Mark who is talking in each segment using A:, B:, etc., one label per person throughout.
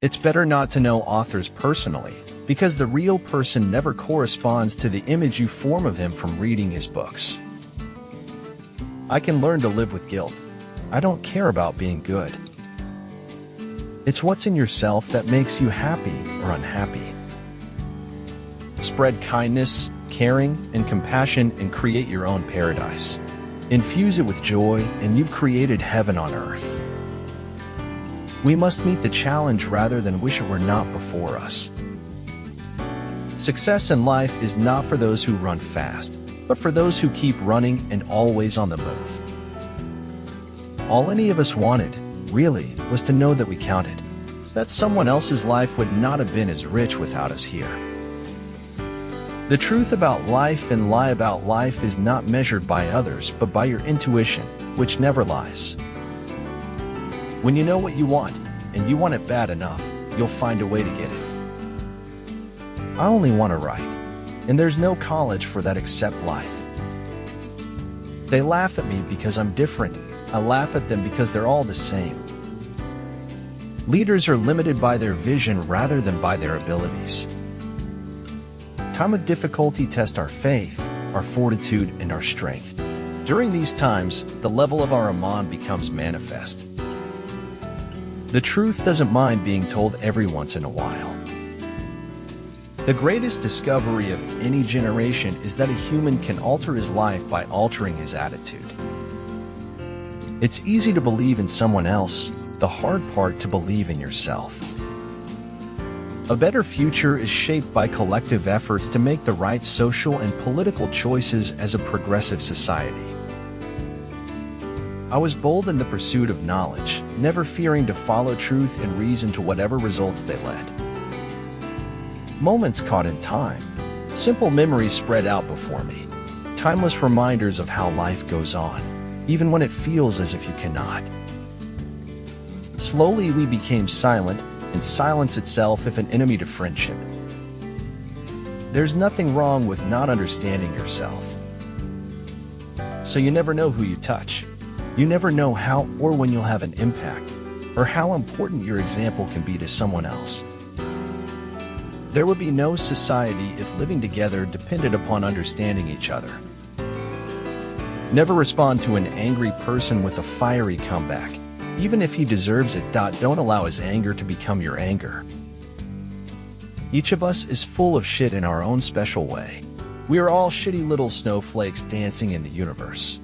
A: It's better not to know authors personally, because the real person never corresponds to the image you form of him from reading his books. I can learn to live with guilt. I don't care about being good. It's what's in yourself that makes you happy or unhappy. Spread kindness, caring, and compassion and create your own paradise. Infuse it with joy, and you've created heaven on earth. We must meet the challenge rather than wish it were not before us. Success in life is not for those who run fast, but for those who keep running and always on the move. All any of us wanted, really, was to know that we counted, that someone else's life would not have been as rich without us here. The truth about life and lie about life is not measured by others, but by your intuition, which never lies. When you know what you want, and you want it bad enough, you'll find a way to get it. I only want to write, and there's no college for that except life. They laugh at me because I'm different. I laugh at them because they're all the same. Leaders are limited by their vision rather than by their abilities. Time of difficulty tests our faith, our fortitude, and our strength. During these times, the level of our Iman becomes manifest. The truth doesn't mind being told every once in a while. The greatest discovery of any generation is that a human can alter his life by altering his attitude. It's easy to believe in someone else, the hard part to believe in yourself. A better future is shaped by collective efforts to make the right social and political choices as a progressive society. I was bold in the pursuit of knowledge, never fearing to follow truth and reason to whatever results they led. Moments caught in time, simple memories spread out before me, timeless reminders of how life goes on, even when it feels as if you cannot. Slowly we became silent, and silence itself if an enemy to friendship. There's nothing wrong with not understanding yourself. So you never know who you touch. You never know how or when you'll have an impact, or how important your example can be to someone else. There would be no society if living together depended upon understanding each other. Never respond to an angry person with a fiery comeback. Even if he deserves it. Don't allow his anger to become your anger. Each of us is full of shit in our own special way. We are all shitty little snowflakes dancing in the universe.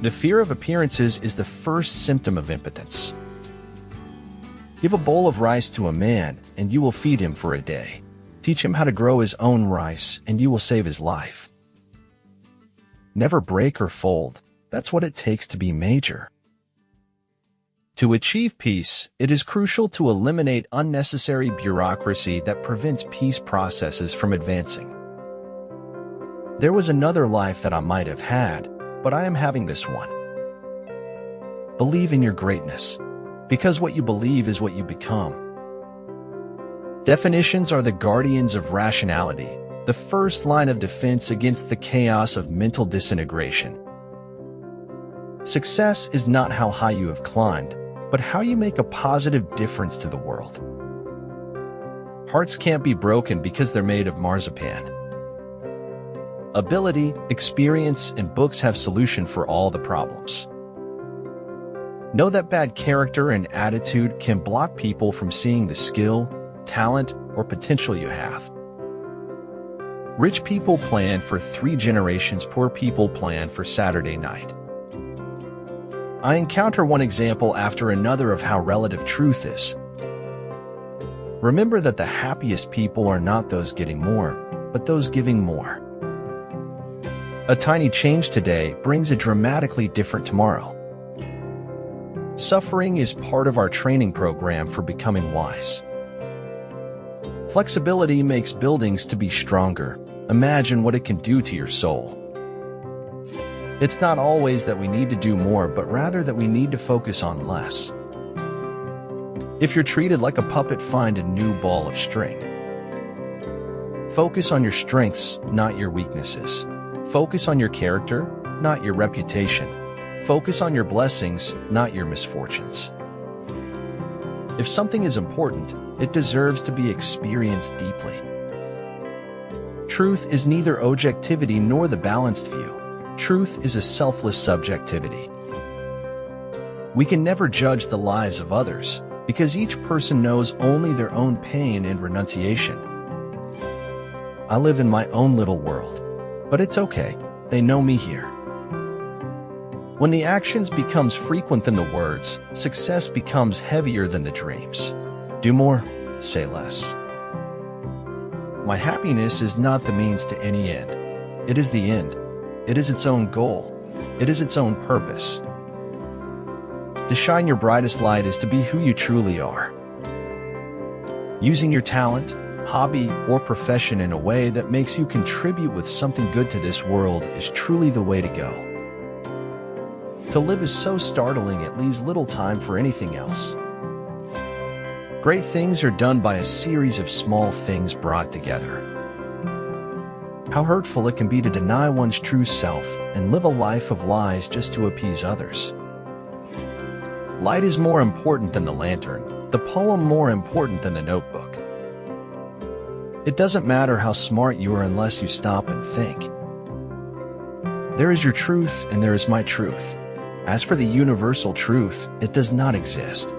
A: The fear of appearances is the first symptom of impotence. Give a bowl of rice to a man, and you will feed him for a day. Teach him how to grow his own rice, and you will save his life. Never break or fold. That's what it takes to be major. To achieve peace, it is crucial to eliminate unnecessary bureaucracy that prevents peace processes from advancing. There was another life that I might have had, but I am having this one. Believe in your greatness, because what you believe is what you become. Definitions are the guardians of rationality, the first line of defense against the chaos of mental disintegration. Success is not how high you have climbed, but how you make a positive difference to the world. Hearts can't be broken because they're made of marzipan. Ability, experience, and books have solution for all the problems. Know that bad character and attitude can block people from seeing the skill, talent, or potential you have. Rich people plan for 3 generations, poor people plan for Saturday night. I encounter one example after another of how relative truth is. Remember that the happiest people are not those getting more, but those giving more. A tiny change today brings a dramatically different tomorrow. Suffering is part of our training program for becoming wise. Flexibility makes buildings to be stronger. Imagine what it can do to your soul. It's not always that we need to do more, but rather that we need to focus on less. If you're treated like a puppet, find a new ball of string. Focus on your strengths, not your weaknesses. Focus on your character, not your reputation. Focus on your blessings, not your misfortunes. If something is important, it deserves to be experienced deeply. Truth is neither objectivity nor the balanced view. Truth is a selfless subjectivity. We can never judge the lives of others, because each person knows only their own pain and renunciation. I live in my own little world, but it's okay, they know me here. When the actions becomes frequent than the words, success becomes heavier than the dreams. Do more, say less. My happiness is not the means to any end. It is the end. It is its own goal. It is its own purpose. To shine your brightest light is to be who you truly are. Using your talent, hobby, or profession in a way that makes you contribute with something good to this world is truly the way to go. To live is so startling it leaves little time for anything else. Great things are done by a series of small things brought together. How hurtful it can be to deny one's true self and live a life of lies just to appease others. Light is more important than the lantern, the poem more important than the notebook. It doesn't matter how smart you are unless you stop and think. There is your truth and there is my truth. As for the universal truth, it does not exist.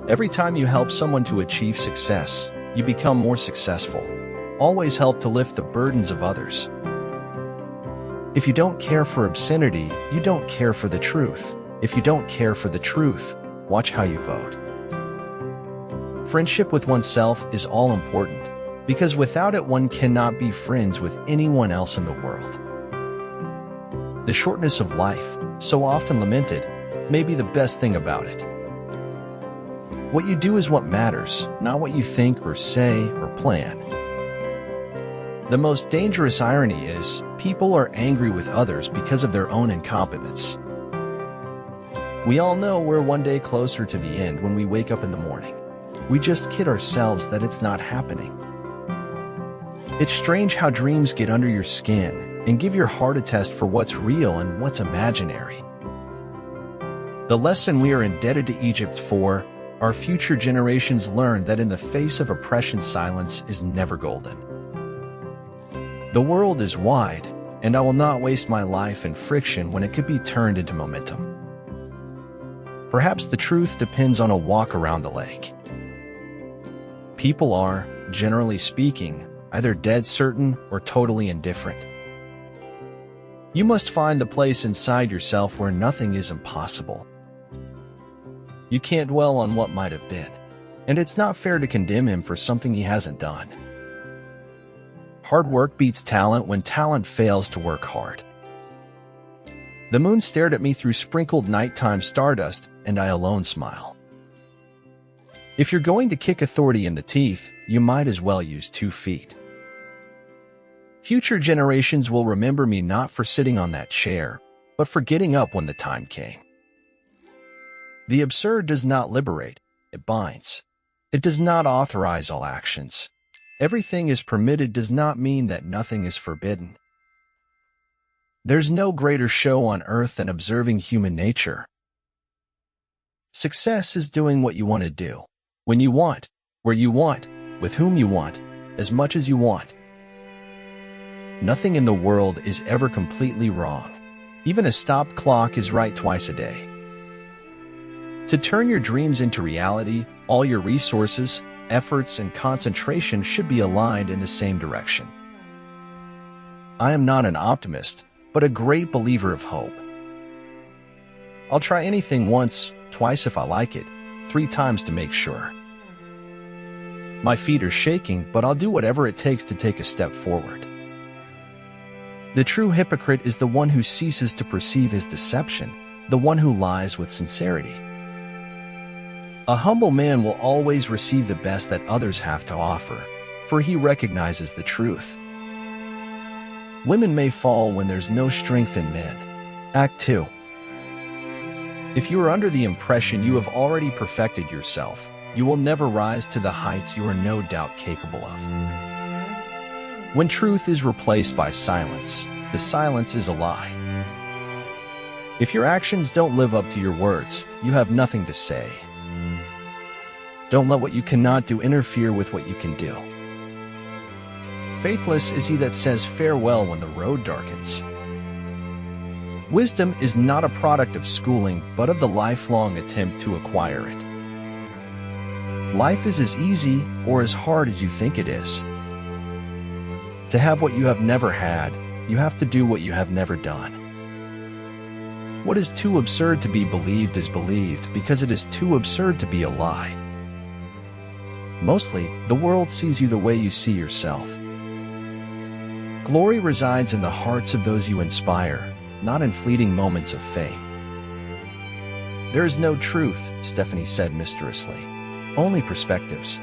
A: Every time you help someone to achieve success, you become more successful. Always help to lift the burdens of others. If you don't care for obscenity, you don't care for the truth. If you don't care for the truth, watch how you vote. Friendship with oneself is all important, because without it one cannot be friends with anyone else in the world. The shortness of life, so often lamented, may be the best thing about it. What you do is what matters, not what you think or say or plan. The most dangerous irony is, people are angry with others because of their own incompetence. We all know we're one day closer to the end when we wake up in the morning. We just kid ourselves that it's not happening. It's strange how dreams get under your skin and give your heart a test for what's real and what's imaginary. The lesson we are indebted to Egypt for, our future generations learn that in the face of oppression, silence is never golden. The world is wide, and I will not waste my life in friction when it could be turned into momentum. Perhaps the truth depends on a walk around the lake. People are, generally speaking, either dead certain or totally indifferent. You must find the place inside yourself where nothing is impossible. You can't dwell on what might have been, and it's not fair to condemn him for something he hasn't done. Hard work beats talent when talent fails to work hard. The moon stared at me through sprinkled nighttime stardust, and I alone smile. If you're going to kick authority in the teeth, you might as well use 2 feet. Future generations will remember me not for sitting on that chair, but for getting up when the time came. The absurd does not liberate, it binds. It does not authorize all actions. Everything is permitted does not mean that nothing is forbidden. There's no greater show on earth than observing human nature. Success is doing what you want to do, when you want, where you want, with whom you want, as much as you want. Nothing in the world is ever completely wrong. Even a stopped clock is right twice a day. To turn your dreams into reality, all your resources, efforts, and concentration should be aligned in the same direction. I am not an optimist, but a great believer of hope. I'll try anything once, twice if I like it, 3 times to make sure. My feet are shaking, but I'll do whatever it takes to take a step forward. The true hypocrite is the one who ceases to perceive his deception, the one who lies with sincerity. A humble man will always receive the best that others have to offer, for he recognizes the truth. Women may fall when there's no strength in men. Act 2. If you are under the impression you have already perfected yourself, you will never rise to the heights you are no doubt capable of. When truth is replaced by silence, the silence is a lie. If your actions don't live up to your words, you have nothing to say. Don't let what you cannot do interfere with what you can do. Faithless is he that says farewell when the road darkens. Wisdom is not a product of schooling, but of the lifelong attempt to acquire it. Life is as easy or as hard as you think it is. To have what you have never had, you have to do what you have never done. What is too absurd to be believed is believed because it is too absurd to be a lie. Mostly, the world sees you the way you see yourself. Glory resides in the hearts of those you inspire, not in fleeting moments of fame. There is no truth, Stephanie said mischievously. Only perspectives.